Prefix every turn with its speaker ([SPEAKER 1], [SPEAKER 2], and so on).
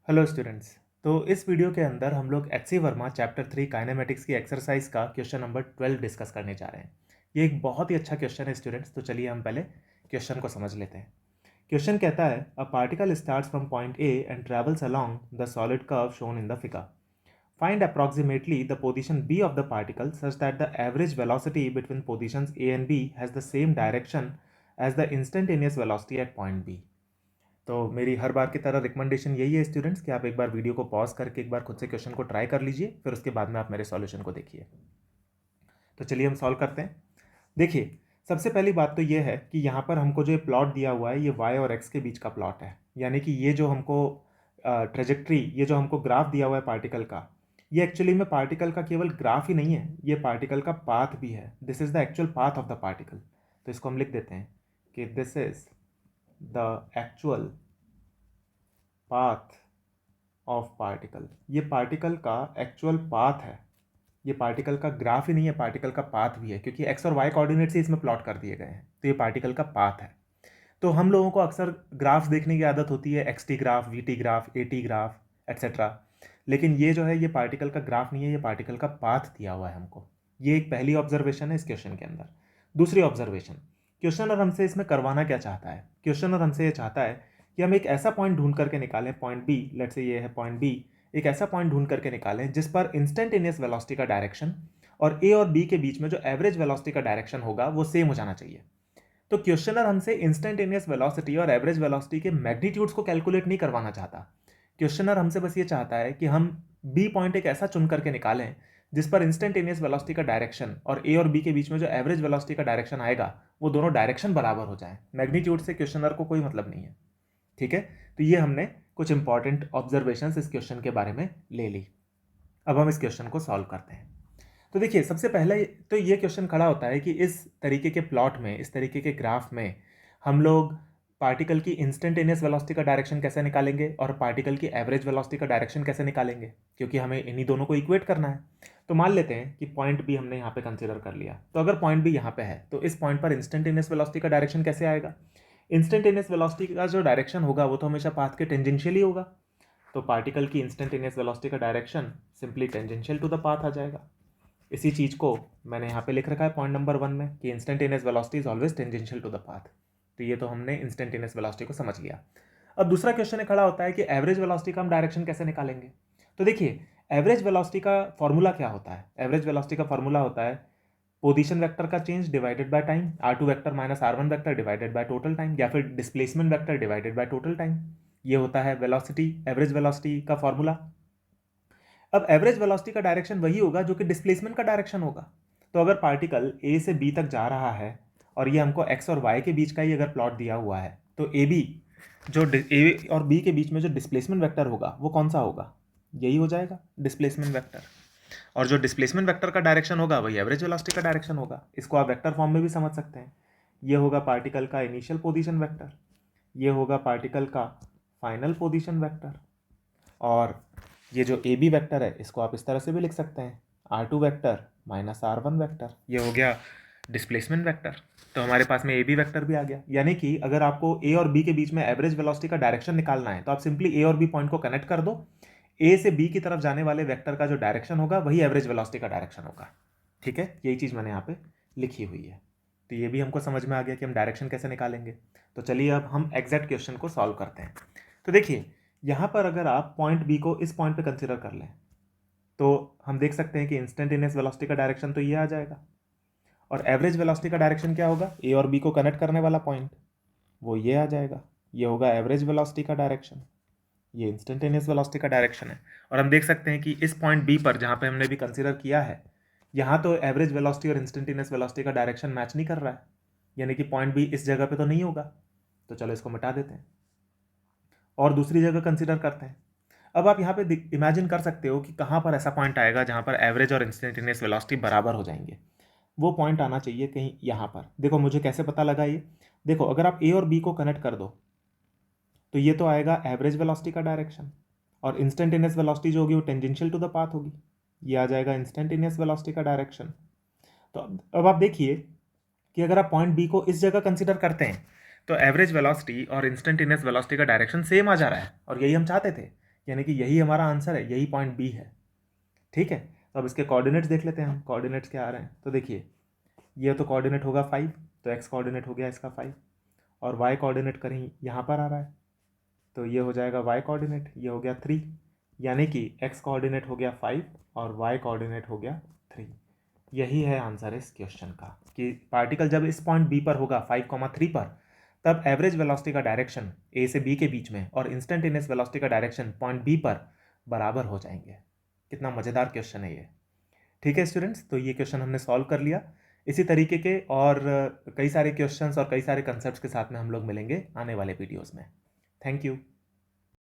[SPEAKER 1] Hello students. तो इस video के अंदर हम लोग H C Verma chapter 3 kinematics की एक्सरसाइज का क्वेश्चन नंबर 12 डिस्कस करने जा रहे हैं। ये एक बहुत ही अच्छा क्वेश्चन है स्टूडेंट्स, तो चलिए हम पहले क्वेश्चन को समझ लेते हैं। क्वेश्चन कहता है a particle starts from point A and travels along the solid curve shown in the figure. Find approximately the position B of the particle such that the average velocity between positions A and B has the same direction as the instantaneous velocity at point B. तो मेरी हर बार की तरह recommendation यही है students कि आप एक बार video को पॉज करके एक बार खुद से क्वेश्चन को ट्राई कर लीजिए, फिर उसके बाद में आप मेरे सॉल्यूशन को देखिए। तो चलिए हम सॉल्व करते हैं। देखिए, सबसे पहली बात तो ये है कि यहाँ पर हमको जो ये प्लॉट दिया हुआ है ये y और x के बीच का प्लॉट है, यानी कि ये जो हमको ट्रेजेक्ट्री, ये जो हमको ग्राफ दिया हुआ है पार्टिकल का, ये एक्चुअली में पार्टिकल का केवल ग्राफ ही नहीं है, ये पार्टिकल का पाथ भी है। This is the actual path of the particle. तो इसको हम लिख देते हैं कि this is the actual path of particle. ये पार्टिकल का एक्चुअल पाथ है, ये पार्टिकल का ग्राफ ही नहीं है, पार्टिकल का पाथ भी है, क्योंकि एक्स और वाई कोऑर्डिनेट से इसमें प्लॉट कर दिए गए हैं। तो ये पार्टिकल का पाथ है। तो हम लोगों को अक्सर ग्राफ देखने की आदत होती है, x T graph, we T graph, A T graph, etcetera. लेकिन ये जो है ये पार्टिकल का ग्राफ नहीं है, ये पार्टिकल का पाथ दिया हुआ है हमको। ये एक पहली ऑब्जर्वेशन है इस क्वेश्चन के अंदर। दूसरी ऑब्जर्वेशन, क्वेश्चनर हमसे इसमें करवाना क्या चाहता है? क्वेश्चनर हमसे ये चाहता है कि हम एक ऐसा पॉइंट ढूंढ करके निकालें, पॉइंट बी, लेट्स से ये है पॉइंट बी, एक ऐसा पॉइंट ढूंढ करके निकालें जिस पर इंस्टेंटेनियस वेलोसिटी का डायरेक्शन और ए और बी के बीच में जो एवरेज वेलोसिटी का डायरेक्शन होगा वो सेम हो जाना चाहिए। तो क्वेश्चनर हमसे इंस्टेंटेनियस वेलोसिटी और एवरेज वेलोसिटी के मैग्नीट्यूड्स को कैलकुलेट नहीं करवाना चाहता। क्वेश्चनर हमसे बस ये चाहता है कि हम बी पॉइंट एक ऐसा चुन करके निकालें जिस पर इंस्टेंटेनियस वेलोसिटी का डायरेक्शन और ए और बी के बीच में जो एवरेज वेलोसिटी का डायरेक्शन आएगा वो दोनों डायरेक्शन बराबर हो जाए। मैग्नीट्यूड से क्वेश्चनर को कोई मतलब नहीं है। ठीक है, तो ये हमने कुछ इंपॉर्टेंट ऑब्जर्वेशंस इस क्वेश्चन के बारे में ले ली। अब हम इस क्वेश्चन को सॉल्व करते हैं। तो देखिए, सबसे पहले तो ये क्वेश्चन खड़ा होता है कि इस तरीके के प्लॉट में, इस तरीके के ग्राफ में हम लोग पार्टिकल की इंस्टेंटेनियस वेलोसिटी का डायरेक्शन कैसे निकालेंगे और पार्टिकल की एवरेज वेलोसिटी का डायरेक्शन कैसे निकालेंगे, क्योंकि हमें इन्हीं दोनों को इक्वेट करना है। तो मान लेते हैं कि पॉइंट बी हमने यहाँ पे कंसिडर कर लिया। तो अगर पॉइंट बी यहाँ पे है तो इस पॉइंट पर इंस्टेंटेनियस वेलोसिटी का डायरेक्शन कैसे आएगा? इंस्टेंटेनियस वेलोसिटी का जो डायरेक्शन होगा वो तो हमेशा पाथ के टेंजेंशियल ही होगा। तो पार्टिकल की इंस्टेंटेनियस वेलोसिटी का direction simply tangential to the path आ जाएगा। इसी चीज़ को मैंने यहाँ पे लिख रखा है पॉइंट नंबर 1 में कि instantaneous velocity is always tangential to the path. तो ये तो हमने इंस्टेंटेनियस वेलोसिटी को समझ लिया। अब दूसरा क्वेश्चन खड़ा होता है कि एवरेज वेलोसिटी का हम डायरेक्शन कैसे निकालेंगे। तो देखिए, एवरेज वेलोसिटी का फॉर्मूला क्या होता है? एवरेज वेलोसिटी का फॉर्मूला होता है पोजीशन वेक्टर का change divided by time, R2 vector minus R1 vector divided by total time, या फिर displacement vector divided by total time. ये होता है वेलोसिटी, एवरेज वेलोसिटी का फॉर्मूला। अब एवरेज वेलोसिटी का डायरेक्शन वही होगा जो कि डिस्प्लेसमेंट का डायरेक्शन होगा। तो अगर पार्टिकल ए से बी तक जा रहा है और ये हमको एक्स और वाई के बीच का ही अगर प्लॉट दिया हुआ है, तो ए बी जो ए और बी के बीच में जो डिस्प्लेसमेंट वेक्टर होगा वो कौन सा होगा? यही हो जाएगा डिस्प्लेसमेंट वेक्टर। और जो डिस्प्लेसमेंट वेक्टर का डायरेक्शन होगा वही एवरेज वेलोसिटी का डायरेक्शन होगा। इसको आप वेक्टर फॉर्म में भी समझ सकते हैं। ये होगा पार्टिकल का इनिशियल पोजीशन वेक्टर, ये होगा पार्टिकल का फाइनल पोजीशन वेक्टर, और ये जो ए बी वैक्टर है इसको आप इस तरह से भी लिख सकते हैं R2 vector minus R1 vector. ये हो गया डिस्प्लेसमेंट वेक्टर। तो हमारे पास में ए बी वैक्टर भी आ गया। यानी कि अगर आपको ए और बी के बीच में एवरेज वेलोसिटी का डायरेक्शन निकालना है तो आप सिंपली ए और बी पॉइंट को कनेक्ट कर दो। ए से बी की तरफ जाने वाले वेक्टर का जो डायरेक्शन होगा वही एवरेज वेलोसिटी का डायरेक्शन होगा। ठीक है, यही चीज़ मैंने यहाँ पे लिखी हुई है। तो ये भी हमको समझ में आ गया कि हम डायरेक्शन कैसे निकालेंगे। तो चलिए अब हम एग्जैक्ट क्वेश्चन को सॉल्व करते हैं। तो देखिए, यहाँ पर अगर आप पॉइंट बी को इस पॉइंट पे कंसिडर कर लें तो हम देख सकते हैं कि इंस्टेंटेनियस वेलोसिटी का डायरेक्शन तो ये आ जाएगा, और एवरेज वेलोसिटी का डायरेक्शन क्या होगा? ए और बी को कनेक्ट करने वाला पॉइंट, वो ये आ जाएगा। ये होगा एवरेज वेलोसिटी का डायरेक्शन, ये इंस्टेंटेनियस वेलोसिटी का डायरेक्शन है। और हम देख सकते हैं कि इस पॉइंट बी पर जहाँ पे हमने भी कंसिडर किया है, यहाँ तो एवरेज वेलोसिटी और इंस्टेंटेनियस वेलोसिटी का डायरेक्शन मैच नहीं कर रहा है, यानी कि पॉइंट बी इस जगह पे तो नहीं होगा। तो चलो इसको मिटा देते हैं और दूसरी जगह कंसिडर करते हैं। अब आप यहाँ पे इमेजिन कर सकते हो कि कहाँ पर ऐसा पॉइंट आएगा जहाँ पर एवरेज और इंस्टेंटेनियस वेलोसिटी बराबर हो जाएंगे। वो पॉइंट आना चाहिए कहीं यहाँ पर। देखो मुझे कैसे पता लगा ये, देखो अगर आप ए और बी को कनेक्ट कर दो तो ये तो आएगा एवरेज वेलोसिटी का डायरेक्शन, और इंस्टेंटेनियस वेलोसिटी जो होगी वो टेंजेंशियल टू द पाथ होगी। ये आ जाएगा इंस्टेंटेनियस वेलोसिटी का डायरेक्शन। तो अब आप देखिए कि अगर आप पॉइंट बी को इस जगह कंसिडर करते हैं तो एवरेज वेलोसिटी और इंस्टेंटेनियस वेलोसिटी का डायरेक्शन सेम आ जा रहा है, और यही हम चाहते थे यानी कि यही हमारा आंसर है, यही पॉइंट बी है। ठीक है, तो अब इसके कोऑर्डिनेट्स देख लेते हैं हम, कोऑर्डिनेट्स क्या आ रहे हैं। तो देखिए ये तो कोऑर्डिनेट होगा 5, तो एक्स कोऑर्डिनेट हो गया इसका 5, और वाई कोऑर्डिनेट कहीं यहाँ पर आ रहा है, तो ये हो जाएगा वाई कोऑर्डिनेट, ये हो गया 3, यानी कि एक्स कोऑर्डिनेट हो गया 5 और वाई कोऑर्डिनेट हो गया 3। यही है आंसर इस क्वेश्चन का, कि पार्टिकल जब इस पॉइंट बी पर होगा 5,3 पर, तब एवरेज वेलोसिटी का डायरेक्शन ए से बी के बीच में और इंस्टेंटेनियस वेलोसिटी का डायरेक्शन पॉइंट बी पर बराबर हो जाएंगे। कितना मज़ेदार क्वेश्चन है ये। ठीक है स्टूडेंट्स, तो ये क्वेश्चन हमने सॉल्व कर लिया। इसी तरीके के और कई सारे क्वेश्चंस और कई सारे कंसेप्ट्स के साथ में हम लोग मिलेंगे आने वाले वीडियोस में। Thank you.